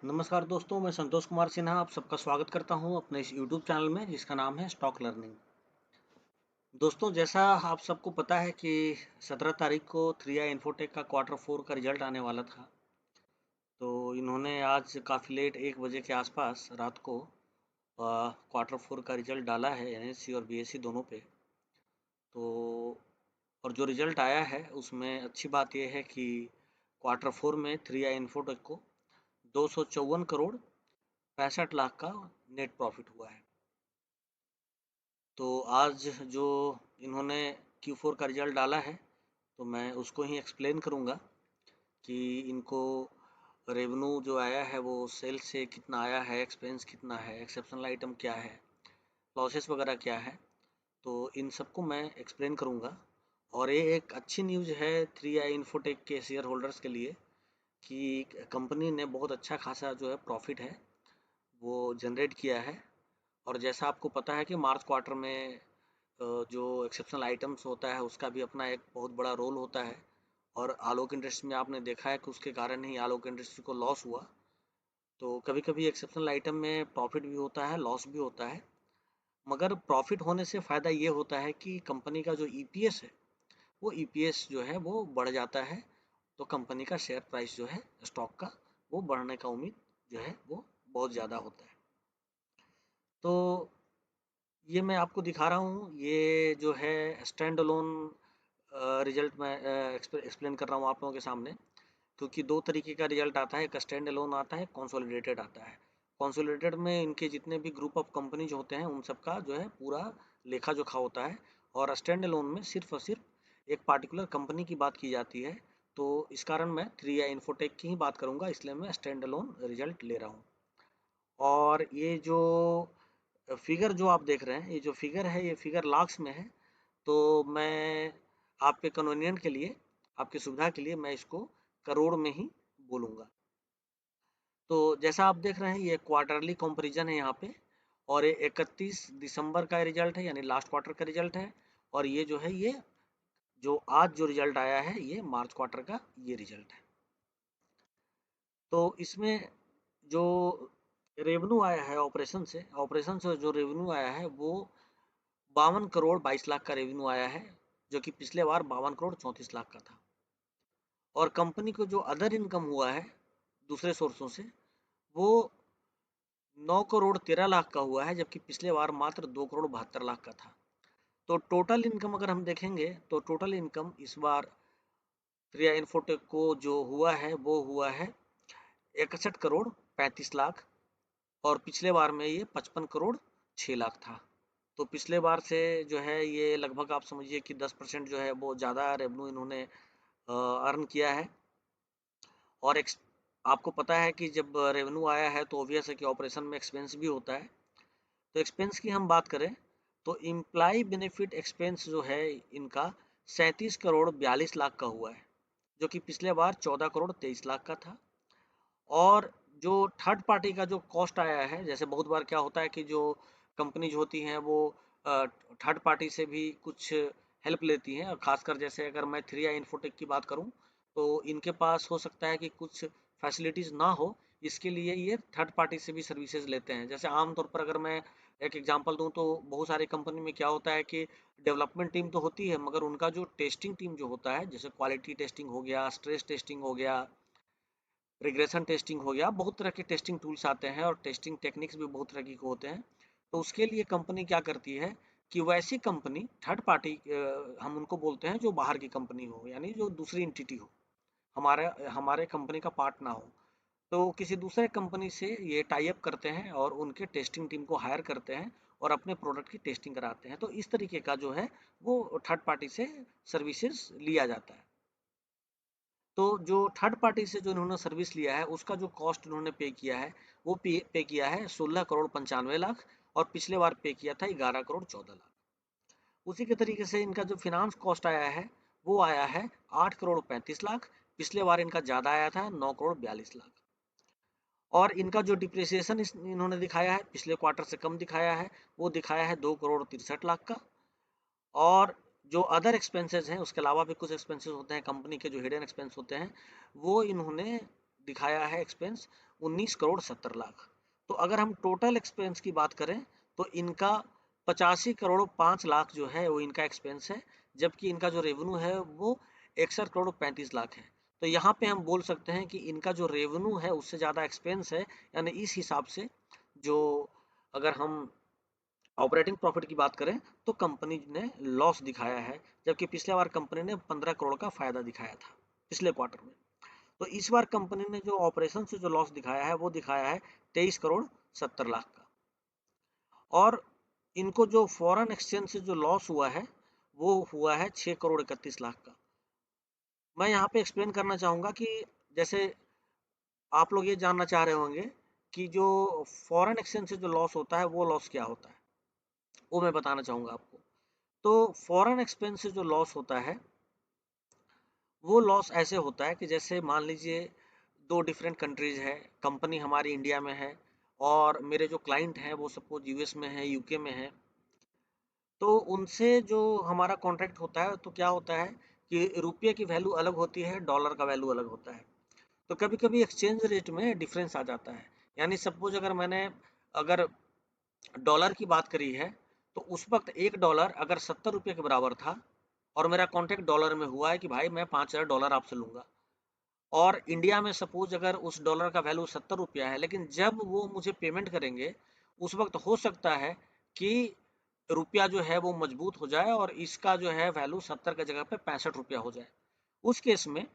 नमस्कार दोस्तों, मैं संतोष कुमार सिन्हा आप सबका स्वागत करता हूं अपने इस यूट्यूब चैनल में जिसका नाम है स्टॉक लर्निंग। दोस्तों, जैसा आप सबको पता है कि 17 तारीख को 3i इन्फोटेक का क्वार्टर 4 का रिजल्ट आने वाला था। तो इन्होंने आज काफ़ी लेट 1 बजे के आसपास रात को क्वार्टर 4 का रिजल्ट डाला है एनएससी और बीएससी दोनों पे। तो और जो रिजल्ट आया है उसमें अच्छी बात यह है कि क्वार्टर 4 में 3i इन्फोटेक को 254 करोड़ 65 लाख का नेट प्रॉफिट हुआ है। तो आज जो इन्होंने Q4 का रिजल्ट डाला है तो मैं उसको ही एक्सप्लेन करूँगा कि इनको रेवेन्यू जो आया है वो सेल से कितना आया है, एक्सपेंस कितना है, एक्सेप्शनल आइटम क्या है, लॉसेस वगैरह क्या है, तो इन सबको मैं एक्सप्लेन करूँगा। और ये एक अच्छी न्यूज़ है 3i इन्फोटेक के शेयर होल्डर्स के लिए कि कंपनी ने बहुत अच्छा खासा जो है प्रॉफिट है वो जनरेट किया है। और जैसा आपको पता है कि मार्च क्वार्टर में जो एक्सेप्शनल आइटम्स होता है उसका भी अपना एक बहुत बड़ा रोल होता है। और आलोक इंडस्ट्री में आपने देखा है कि उसके कारण ही आलोक इंडस्ट्री को लॉस हुआ। तो कभी कभी एक्सेप्शनल आइटम में प्रॉफिट भी होता है, लॉस भी होता है, मगर प्रॉफिट होने से फ़ायदा ये होता है कि कंपनी का जो ईपीएस है वो ईपीएस जो है वो बढ़ जाता है। तो कंपनी का शेयर प्राइस जो है स्टॉक का वो बढ़ने का उम्मीद जो है वो बहुत ज़्यादा होता है। तो ये मैं आपको दिखा रहा हूँ, ये जो है स्टैंड अलोन रिजल्ट मैं एक्सप्लेन कर रहा हूँ आप लोगों के सामने, क्योंकि दो तरीके का रिजल्ट आता है, एक स्टैंड अलोन आता है, कंसोलिडेटेड आता है। कंसोलिडेटेड में इनके जितने भी ग्रुप ऑफ कंपनी जो होते हैं उन सबका जो है पूरा लेखा जोखा होता है, और स्टैंड अलोन में सिर्फ और सिर्फ एक पार्टिकुलर कंपनी की बात की जाती है। तो इस कारण मैं 3i इन्फोटेक की ही बात करूंगा, इसलिए मैं स्टैंड अलोन रिजल्ट ले रहा हूँ। और ये जो फिगर जो आप देख रहे हैं, ये जो फिगर है ये फिगर लाख्स में है। तो मैं आपके कन्वीनियंट के लिए, आपकी सुविधा के लिए मैं इसको करोड़ में ही बोलूँगा। तो जैसा आप देख रहे हैं ये क्वार्टरली कंपैरिजन है यहाँ पे, और ये 31 दिसंबर का रिजल्ट है यानी लास्ट क्वार्टर का रिजल्ट है। और ये जो है ये जो आज जो रिजल्ट आया है ये मार्च क्वार्टर का ये रिजल्ट है। तो इसमें जो रेवेन्यू आया है ऑपरेशन से जो रेवेन्यू आया है वो 52 करोड़ 22 लाख का रेवेन्यू आया है, जो कि पिछले बार 52 करोड़ 34 लाख का था। और कंपनी को जो अदर इनकम हुआ है दूसरे सोर्सों से वो 9 करोड़ 13 लाख का हुआ है, जबकि पिछले बार मात्र 2 करोड़ 72 लाख का था। तो टोटल इनकम अगर हम देखेंगे तो टोटल इनकम इस बार 3i इन्फोटेक को जो हुआ है वो हुआ है 61 करोड़ 35 लाख, और पिछले बार में ये 55 करोड़ 6 लाख था। तो पिछले बार से जो है ये लगभग आप समझिए कि 10% जो है वो ज़्यादा रेवेन्यू इन्होंने अर्न किया है। और आपको पता है कि जब रेवेन्यू आया है तो ऑब्वियस है कि ऑपरेशन में एक्सपेंस भी होता है। तो एक्सपेंस की हम बात करें तो इम्प्लाई बेनिफिट एक्सपेंस जो है इनका 37 करोड़ 42 लाख का हुआ है, जो कि पिछले बार 14 करोड़ 23 लाख का था। और जो थर्ड पार्टी का जो कॉस्ट आया है, जैसे बहुत बार क्या होता है कि जो कंपनीज होती हैं वो थर्ड पार्टी से भी कुछ हेल्प लेती हैं, और खासकर जैसे अगर मैं 3i इन्फोटेक की बात करूं तो इनके पास हो सकता है कि कुछ फैसिलिटीज़ ना हो, इसके लिए ये थर्ड पार्टी से भी सर्विसेज लेते हैं। जैसे आमतौर पर अगर मैं एक एग्जांपल दूं तो बहुत सारी कंपनी में क्या होता है कि डेवलपमेंट टीम तो होती है, मगर उनका जो टेस्टिंग टीम जो होता है, जैसे क्वालिटी टेस्टिंग हो गया, स्ट्रेस टेस्टिंग हो गया, रिग्रेशन टेस्टिंग हो गया, बहुत तरह के टेस्टिंग टूल्स आते हैं और टेस्टिंग टेक्निक्स भी बहुत तरह की होते हैं। तो उसके लिए कंपनी क्या करती है कि वैसी कंपनी थर्ड पार्टी हम उनको बोलते हैं जो बाहर की कंपनी हो, यानी जो दूसरी एंटिटी हो, हमारे हमारे कंपनी का पार्ट ना हो। तो किसी दूसरे कंपनी से ये टाई अप करते हैं और उनके टेस्टिंग टीम को हायर करते हैं और अपने प्रोडक्ट की टेस्टिंग कराते हैं। तो इस तरीके का जो है वो थर्ड पार्टी से सर्विसेज लिया जाता है। तो जो थर्ड पार्टी से जो इन्होंने सर्विस लिया है उसका जो कॉस्ट इन्होंने पे किया है वो पे किया है 16 करोड़ 95 लाख, और पिछले बार पे किया था 11 करोड़ 14 लाख। उसी के तरीके से इनका जो फिनांस कॉस्ट आया है वो आया है 8 करोड़ 35 लाख, पिछले बार इनका ज़्यादा आया था 9 करोड़ 42 लाख। और इनका जो डिप्रिसिएशन इन्होंने दिखाया है पिछले क्वार्टर से कम दिखाया है, वो दिखाया है 2 करोड़ 63 लाख का। और जो अदर एक्सपेंसेस हैं उसके अलावा भी कुछ एक्सपेंसेस होते हैं कंपनी के, जो हिडन एक्सपेंस होते हैं वो इन्होंने दिखाया है एक्सपेंस, 19 करोड़ 70 लाख। तो अगर हम टोटल एक्सपेंस की बात करें तो इनका 85 करोड़ 5 लाख जो है वो इनका एक्सपेंस है, जबकि इनका जो रेवेन्यू है वो 61 करोड़ 35 लाख है। तो यहाँ पे हम बोल सकते हैं कि इनका जो रेवेन्यू है उससे ज़्यादा एक्सपेंस है, यानी इस हिसाब से जो अगर हम ऑपरेटिंग प्रॉफिट की बात करें तो कंपनी ने लॉस दिखाया है, जबकि पिछले बार कंपनी ने 15 करोड़ का फायदा दिखाया था पिछले क्वार्टर में। तो इस बार कंपनी ने जो ऑपरेशन से जो लॉस दिखाया है वो दिखाया है 23 करोड़ 70 लाख का। और इनको जो फॉरेन एक्सचेंज से जो लॉस हुआ है वो हुआ है 6 करोड़ 31 लाख का। मैं यहाँ पे एक्सप्लेन करना चाहूँगा कि जैसे आप लोग ये जानना चाह रहे होंगे कि जो फॉरेन एक्सचेंज से जो लॉस होता है वो लॉस क्या होता है, वो मैं बताना चाहूँगा आपको। तो फॉरेन एक्सचेंज से जो लॉस होता है वो लॉस ऐसे होता है कि जैसे मान लीजिए दो डिफरेंट कंट्रीज है, कंपनी हमारी इंडिया में है और मेरे जो क्लाइंट हैं वो सपोज यूएस में है, यूके में है। तो उनसे जो हमारा कॉन्ट्रैक्ट होता है तो क्या होता है कि रुपये की वैल्यू अलग होती है, डॉलर का वैल्यू अलग होता है। तो कभी कभी एक्सचेंज रेट में डिफरेंस आ जाता है। यानी सपोज अगर डॉलर की बात करी है तो उस वक्त एक डॉलर अगर 70 रुपये के बराबर था और मेरा कॉन्ट्रैक्ट डॉलर में हुआ है कि भाई मैं 5,000 डॉलर आपसे लूंगा, और इंडिया में सपोज अगर उस डॉलर का वैल्यू 70 रुपया है, लेकिन जब वो मुझे पेमेंट करेंगे उस वक्त हो सकता है कि रुपया जो है वो मजबूत हो जाए और इसका जो है वैल्यू 70 की जगह पे 65 रुपया हो जाए। उस केस में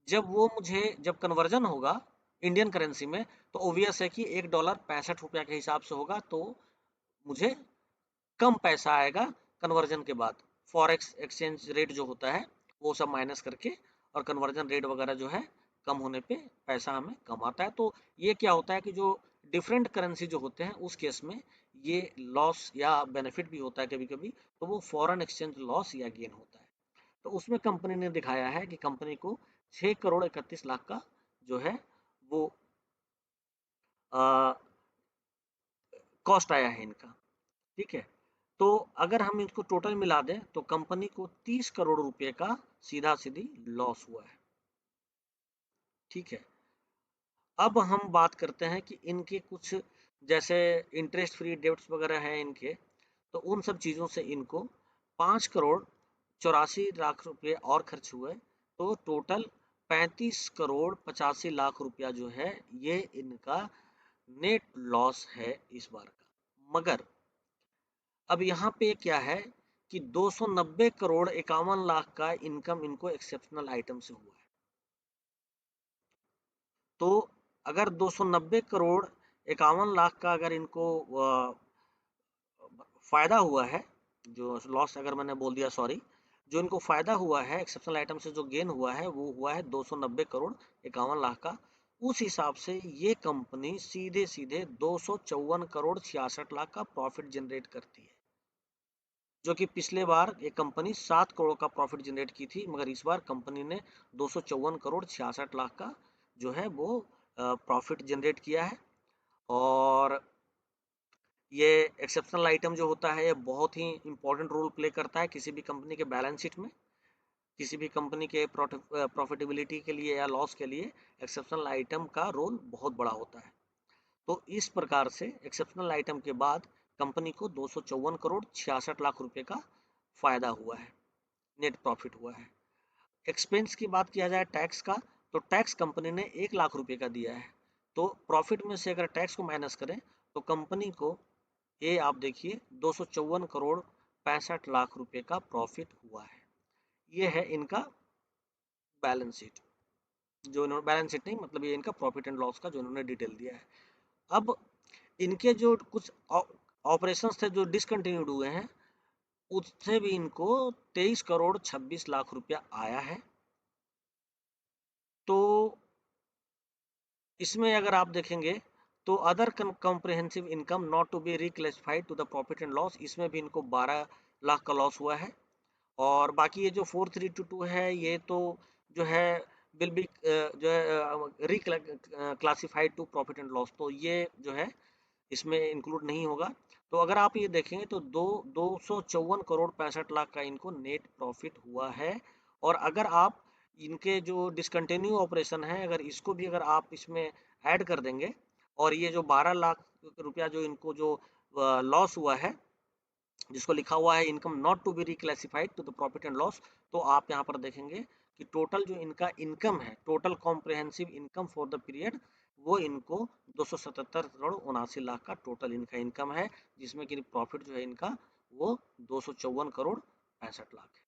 जब कन्वर्जन होगा इंडियन करेंसी में तो ओबियस है कि एक डॉलर 65 रुपया के हिसाब से होगा, तो मुझे कम पैसा आएगा कन्वर्जन के बाद। फॉरेक्स एक्सचेंज रेट जो होता है वो सब माइनस करके और कन्वर्जन रेट वगैरह जो है कम होने पे पैसा हमें कम आता है। तो ये क्या होता है कि जो डिफरेंट करेंसी जो होते हैं उस केस में ये लॉस या बेनिफिट भी होता है कभी कभी, तो वो फॉरेन एक्सचेंज लॉस या गेन होता है। तो उसमें कंपनी ने दिखाया है कि कंपनी को 6 करोड़ 31 लाख का जो है वो कॉस्ट आया है इनका। ठीक है, तो अगर हम इसको टोटल मिला दें तो कंपनी को 30 करोड़ रुपए का सीधा सीधी लॉस हुआ है। ठीक है, अब हम बात करते हैं कि इनके कुछ जैसे इंटरेस्ट फ्री डेब्ट्स वगैरह हैं इनके, तो उन सब चीज़ों से इनको 5 करोड़ 84 लाख रुपए और खर्च हुए। तो टोटल 35 करोड़ 85 लाख रुपया जो है ये इनका नेट लॉस है इस बार का। मगर अब यहाँ पे क्या है कि 290 करोड़ 51 लाख का इनकम इनको एक्सेप्शनल आइटम से हुआ है। तो अगर 290 करोड़ 51 लाख का अगर इनको फायदा हुआ है, जो लॉस अगर मैंने बोल दिया सॉरी, जो इनको फायदा हुआ है एक्सेप्शनल आइटम से जो गेन हुआ है वो हुआ है 290 करोड़ 51 लाख का। उस हिसाब से ये कंपनी सीधे सीधे 254 करोड़ 66 लाख का प्रॉफिट जनरेट करती है, जो कि पिछले बार ये कंपनी 7 करोड़ का प्रॉफिट जनरेट की थी, मगर इस बार कंपनी ने 254 करोड़ 66 लाख का जो है वो प्रॉफिट जनरेट किया है। और ये एक्सेप्शनल आइटम जो होता है ये बहुत ही इंपॉर्टेंट रोल प्ले करता है किसी भी कंपनी के बैलेंस शीट में। किसी भी कंपनी के प्रॉफिटेबिलिटी के लिए या लॉस के लिए एक्सेप्शनल आइटम का रोल बहुत बड़ा होता है। तो इस प्रकार से एक्सेप्शनल आइटम के बाद कंपनी को 254 करोड़ 66 लाख रुपए का फायदा हुआ है, नेट प्रॉफिट हुआ है। एक्सपेंस की बात किया जाए टैक्स का, तो टैक्स कंपनी ने 1 लाख रुपए का दिया है। तो प्रॉफिट में से अगर टैक्स को माइनस करें तो कंपनी को ये आप देखिए 254 करोड़ 65 लाख रुपए का प्रॉफिट हुआ है। ये है इनका बैलेंस शीट, जो इन्होंने बैलेंस शीट नहीं मतलब ये इनका प्रॉफिट एंड लॉस का जो इन्होंने डिटेल दिया है। अब इनके जो कुछ ऑपरेशंस थे जो डिसकंटिन्यूड हुए हैं उससे भी इनको 23 करोड़ 26 लाख रुपया आया है। तो इसमें अगर आप देखेंगे तो other comprehensive income not to be reclassified to the profit and loss, इसमें भी इनको 12 लाख का लॉस हुआ है। और बाकी ये जो 4322 है ये तो जो है विल बी जो है reclassified to profit and loss, तो ये जो है इसमें इंक्लूड नहीं होगा। तो अगर आप ये देखेंगे तो 254 करोड़ 65 लाख का इनको नेट प्रॉफिट हुआ है। और अगर आप इनके जो डिसकंटिन्यू ऑपरेशन है, अगर इसको भी अगर आप इसमें ऐड कर देंगे और ये जो 12 लाख रुपया जो इनको जो लॉस हुआ है, जिसको लिखा हुआ है income not to be reclassified to the profit and loss, तो आप यहाँ पर देखेंगे कि टोटल जो इनका इनकम है, total comprehensive income for the period, वो इनको 277 करोड़ 79 लाख का टोटल इनका इनकम है, जिसमें कि प्रॉफिट जो है इनका वो 254 करोड़ 65 लाख है।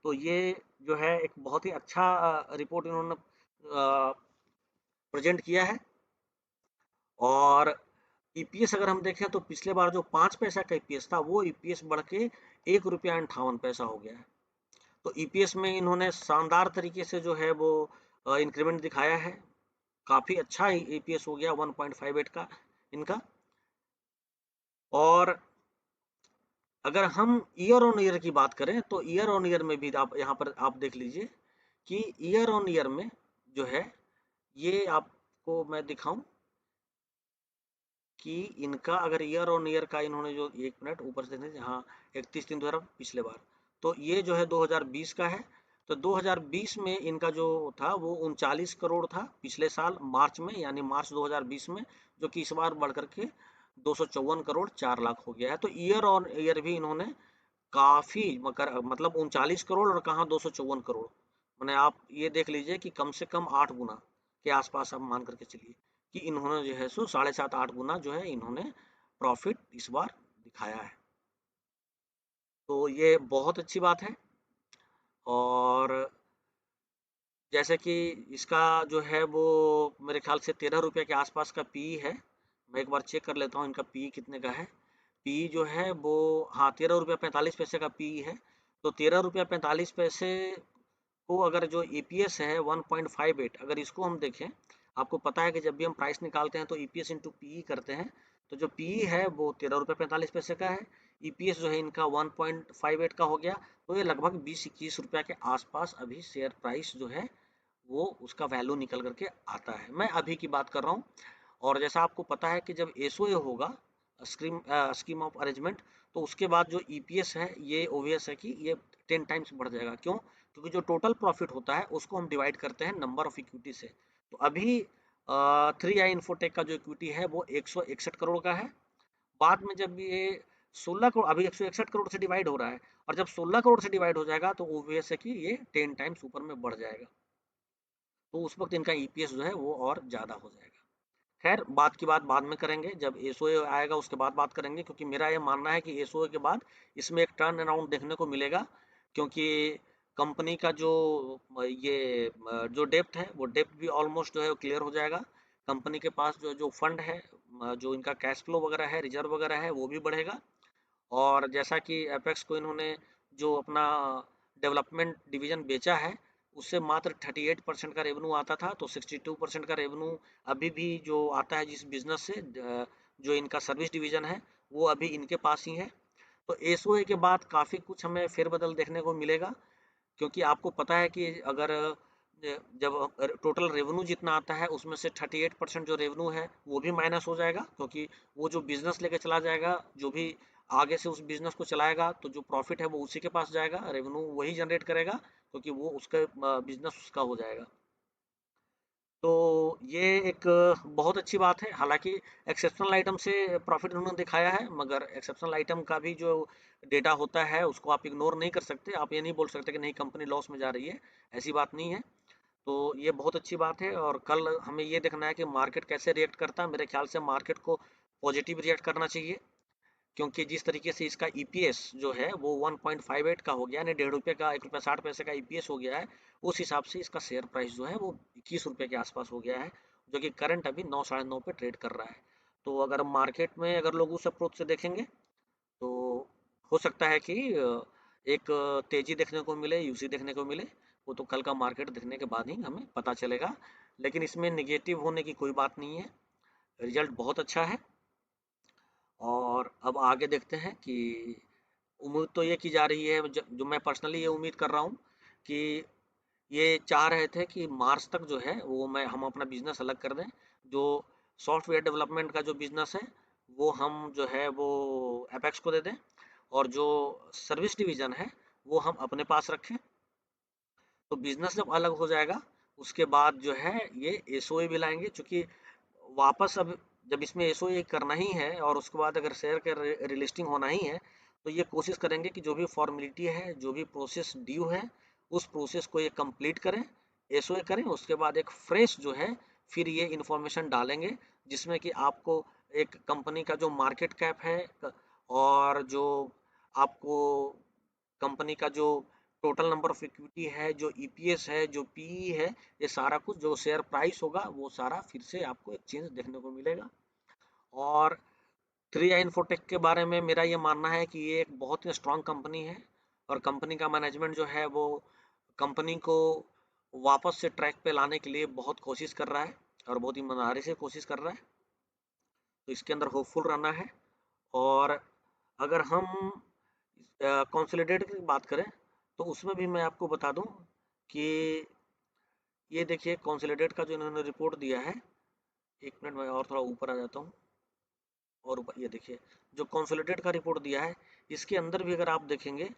तो ये जो है एक बहुत ही अच्छा रिपोर्ट इन्होंने प्रेजेंट किया है। और ईपीएस अगर हम देखें तो पिछले बार जो 5 पैसा का ईपीएस था, वो ईपीएस बढ़ के 1 रुपया 58 पैसा हो गया है। तो ईपीएस में इन्होंने शानदार तरीके से जो है वो इंक्रीमेंट दिखाया है, काफ़ी अच्छा ईपीएस हो गया 1.58 का इनका। और अगर हम ईयर ऑन ईयर की बात करें तो ईयर ऑन ईयर में भी आप यहाँ पर आप देख लीजिए कि ईयर ऑन ईयर में जो है, ये आपको मैं दिखाऊं कि इनका अगर ईयर ऑन ईयर का इन्होंने जो, एक मिनट ऊपर से देखते हैं, हाँ 31/3 पिछले बार, तो ये जो है 2020 का है। तो 2020 में इनका जो था वो 39 करोड़ था पिछले साल मार्च में, यानी मार्च 2020 में, जो कि इस बार बढ़ करके 254 करोड़ 4 लाख हो गया है। तो ईयर ऑन ईयर भी इन्होंने काफ़ी मतलब 39 करोड़ और कहाँ 254 करोड़, मैंने आप ये देख लीजिए कि कम से कम 8 गुना के आसपास आप मान करके चलिए कि इन्होंने जो है सो 7.5 8 गुना जो है इन्होंने प्रॉफिट इस बार दिखाया है। तो ये बहुत अच्छी बात है। और जैसे कि इसका जो है वो मेरे ख्याल से 13 रुपये के आसपास का पी है। मैं एक बार चेक कर लेता हूँ इनका पी कितने का है। पी जो है वो, हाँ, 13 रुपया 45 पैसे का पी है। तो 13 रुपया 45 पैसे को अगर जो ईपीएस है 1.58, अगर इसको हम देखें, आपको पता है कि जब भी हम प्राइस निकालते हैं तो ईपीएस इंटू पीई करते हैं। तो जो पीई है वो 13 रुपया 45 पैसे का है, ईपीएस जो है इनका 1.58 का हो गया। तो ये लगभग 20-21 रुपया के आसपास अभी शेयर प्राइस जो है वो उसका वैल्यू निकल करके आता है। मैं अभी की बात कर रहा हूँ। और जैसा आपको पता है कि जब एसओए होगा, स्कीम ऑफ अरेंजमेंट, तो उसके बाद जो ईपीएस है ये ओवीएस है कि ये 10 टाइम्स बढ़ जाएगा। क्यों? क्योंकि जो टोटल प्रॉफिट होता है उसको हम डिवाइड करते हैं नंबर ऑफ इक्विटी से। तो अभी 3i इन्फोटेक का जो इक्विटी है वो 161 करोड़ का है। बाद में जब ये 16 करोड़, अभी 161 करोड़ से डिवाइड हो रहा है, और जब 16 करोड़ से डिवाइड हो जाएगा तो ओवीएस है कि ये 10 टाइम्स ऊपर में बढ़ जाएगा। तो उस वक्त इनका ईपीएस जो है वो और ज़्यादा हो जाएगा। खैर, बात की बात बाद में करेंगे, जब एसओए आएगा उसके बाद बात करेंगे, क्योंकि मेरा ये मानना है कि एसओए के बाद इसमें एक टर्न अराउंड देखने को मिलेगा। क्योंकि कंपनी का जो जो डेप्थ है, वो डेप्थ भी ऑलमोस्ट जो है क्लियर हो जाएगा। कंपनी के पास जो जो फंड है, जो इनका कैश फ्लो वगैरह है, रिजर्व वगैरह है, वो भी बढ़ेगा। और जैसा कि एपेक्स को इन्होंने जो अपना डेवलपमेंट डिवीजन बेचा है, उससे मात्र 38% का रेवेन्यू आता था, तो 62% का रेवेन्यू अभी भी जो आता है जिस बिजनेस से, जो इनका सर्विस डिवीजन है, वो अभी इनके पास ही है। तो एसओए के बाद काफ़ी कुछ हमें फेरबदल देखने को मिलेगा। क्योंकि आपको पता है कि अगर जब टोटल रेवेन्यू जितना आता है उसमें से 38% जो रेवेन्यू है वो भी माइनस हो जाएगा, क्योंकि वो जो बिजनेस लेके चला जाएगा, जो भी आगे से उस बिजनेस को चलाएगा, तो जो प्रॉफिट है वो उसी के पास जाएगा, रेवेन्यू वही जनरेट करेगा, क्योंकि वो उसका बिजनेस उसका हो जाएगा। तो ये एक बहुत अच्छी बात है। हालांकि एक्सेप्शनल आइटम से प्रॉफिट उन्होंने दिखाया है, मगर एक्सेप्शनल आइटम का भी जो डेटा होता है उसको आप इग्नोर नहीं कर सकते। आप ये नहीं बोल सकते कि नहीं कंपनी लॉस में जा रही है, ऐसी बात नहीं है। तो ये बहुत अच्छी बात है। और कल हमें ये देखना है कि मार्केट कैसे रिएक्ट करता है। मेरे ख्याल से मार्केट को पॉजिटिव रिएक्ट करना चाहिए, क्योंकि जिस तरीके से इसका ईपीएस जो है वो 1.58 का हो गया, यानी 1.5 रुपये का, 1 रुपया 60 पैसे का ईपीएस हो गया है, उस हिसाब से इसका शेयर प्राइस जो है वो 21 रुपये के आसपास हो गया है, जो कि करंट अभी 9 साढ़े 9 पे ट्रेड कर रहा है। तो अगर मार्केट में अगर लोग उस अप्रोच से देखेंगे तो हो सकता है कि एक तेजी देखने को मिले, यूसी देखने को मिले। वो तो कल का मार्केट देखने के बाद ही हमें पता चलेगा। लेकिन इसमें निगेटिव होने की कोई बात नहीं है, रिजल्ट बहुत अच्छा है। और अब आगे देखते हैं कि उम्मीद तो ये की जा रही है, जो मैं पर्सनली ये उम्मीद कर रहा हूँ कि ये चाह रहे थे कि मार्च तक जो है वो हम अपना बिजनेस अलग कर दें। जो सॉफ्टवेयर डेवलपमेंट का जो बिजनेस है वो हम जो है वो एपेक्स को दे दें, और जो सर्विस डिवीजन है वो हम अपने पास रखें। तो बिजनेस जब अलग हो जाएगा उसके बाद जो है ये एसओए भी लाएंगे, क्योंकि वापस अब जब इसमें एसओए करना ही है और उसके बाद अगर शेयर का रिलिस्टिंग होना ही है, तो ये कोशिश करेंगे कि जो भी फॉर्मेलिटी है, जो भी प्रोसेस ड्यू है, उस प्रोसेस को ये कंप्लीट करें, एसओए करें। उसके बाद एक फ्रेश जो है फिर ये इंफॉर्मेशन डालेंगे, जिसमें कि आपको एक कंपनी का जो मार्केट कैप है और जो आपको कंपनी का जो टोटल नंबर ऑफ इक्विटी है, जो ईपीएस है, जो पीई है, ये सारा कुछ जो शेयर प्राइस होगा वो सारा फिर से आपको एक चेंज देखने को मिलेगा। और 3i इन्फोटेक के बारे में मेरा ये मानना है कि ये एक बहुत ही स्ट्रांग कंपनी है और कंपनी का मैनेजमेंट जो है वो कंपनी को वापस से ट्रैक पे लाने के लिए बहुत कोशिश कर रहा है और बहुत ईमानदारी से कोशिश कर रहा है। तो इसके अंदर होपफुल रहना है। और अगर हम कंसोलिडेट की बात करें तो उसमें भी मैं आपको बता दूं कि ये देखिए कंसोलिडेट का जो इन्होंने रिपोर्ट दिया है, एक मिनट में और थोड़ा ऊपर आ जाता हूँ। और ऊपर ये देखिए जो कंसोलिडेट का रिपोर्ट दिया है, इसके अंदर भी अगर आप देखेंगे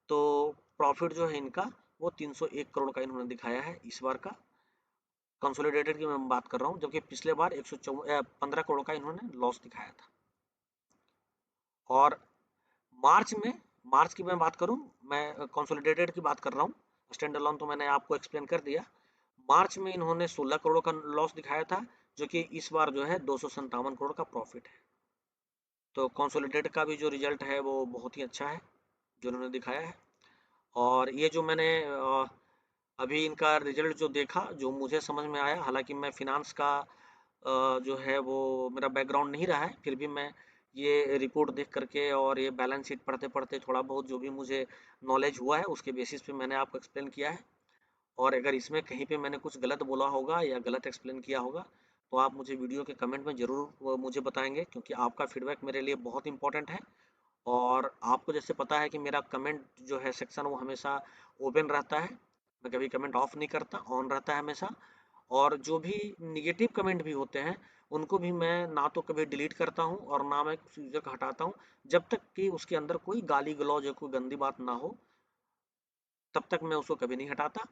तो प्रॉफिट जो है इनका वो 301 करोड़ का इन्होंने दिखाया है इस बार का। कंसोलिडेटेड की मैं बात कर रहा हूँ, जबकि पिछले बार 115 करोड़ का इन्होंने लॉस दिखाया था। और मार्च में, मार्च की मैं बात करूं, मैं कंसोलिडेटेड की बात कर रहा हूं, स्टैंड अलोन तो मैंने आपको एक्सप्लेन कर दिया। मार्च में इन्होंने 16 करोड़ का लॉस दिखाया था, जो कि इस बार जो है 257 करोड़ का प्रॉफिट है। तो कंसोलिडेटेड का भी जो रिजल्ट है वो बहुत ही अच्छा है जो इन्होंने दिखाया है। और ये जो मैंने अभी इनका रिजल्ट जो देखा, जो मुझे समझ में आया, हालांकि मैं फिनांस का जो है वो मेरा बैकग्राउंड नहीं रहा है, फिर भी मैं ये रिपोर्ट देख करके और ये बैलेंस शीट पढ़ते पढ़ते थोड़ा बहुत जो भी मुझे नॉलेज हुआ है उसके बेसिस पे मैंने आपको एक्सप्लेन किया है। और अगर इसमें कहीं पे मैंने कुछ गलत बोला होगा या गलत एक्सप्लेन किया होगा तो आप मुझे वीडियो के कमेंट में ज़रूर मुझे बताएंगे, क्योंकि आपका फीडबैक मेरे लिए बहुत इंपॉर्टेंट है। और आपको जैसे पता है कि मेरा कमेंट जो है सेक्शन वो हमेशा ओपन रहता है, मैं कभी कमेंट ऑफ नहीं करता, ऑन रहता है हमेशा। और जो भी निगेटिव कमेंट भी होते हैं उनको भी मैं ना तो कभी डिलीट करता हूँ और ना मैं किसी यूजर को हटाता हूँ, जब तक कि उसके अंदर कोई गाली गलौज या कोई गंदी बात ना हो, तब तक मैं उसको कभी नहीं हटाता।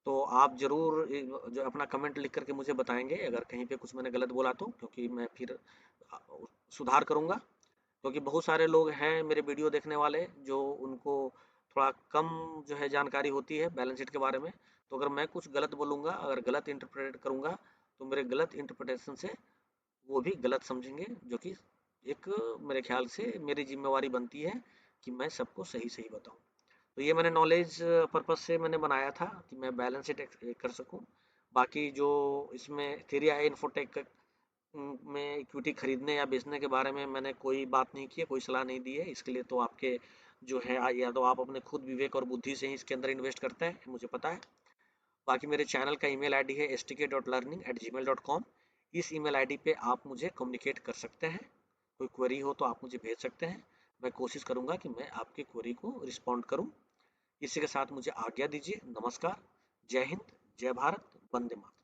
तो आप ज़रूर जो अपना कमेंट लिख करके मुझे बताएंगे अगर कहीं पे कुछ मैंने गलत बोला तो, क्योंकि मैं फिर अ, सुधार करूँगा। क्योंकि बहुत सारे लोग हैं मेरे वीडियो देखने वाले जो उनको थोड़ा कम जो है जानकारी होती है बैलेंस शीट के बारे में। तो अगर मैं कुछ गलत बोलूँगा, अगर गलत इंटरप्रेट करूँगा, तो मेरे गलत इंटरप्रिटेशन से वो भी गलत समझेंगे, जो कि एक मेरे ख्याल से मेरी जिम्मेवारी बनती है कि मैं सबको सही सही बताऊँ। तो ये मैंने नॉलेज पर्पज से मैंने बनाया था कि मैं बैलेंस शीट कर सकूँ। बाकी जो इसमें थ्री आई इन्फोटेक में इक्विटी खरीदने या बेचने के बारे में मैंने कोई बात नहीं की है, कोई सलाह नहीं दी है। इसके लिए तो आपके जो है या तो आप अपने खुद विवेक और बुद्धि से ही इसके अंदर इन्वेस्ट करते हैं, मुझे पता है। बाकी मेरे चैनल का ईमेल आईडी है stk.learning@gmail.com। इस ईमेल आईडी पे आप मुझे कम्युनिकेट कर सकते हैं, कोई क्वेरी हो तो आप मुझे भेज सकते हैं। मैं कोशिश करूंगा कि मैं आपके क्वेरी को रिस्पॉन्ड करूं। इसी के साथ मुझे आज्ञा दीजिए। नमस्कार, जय हिंद, जय भारत, वंदे मातरम।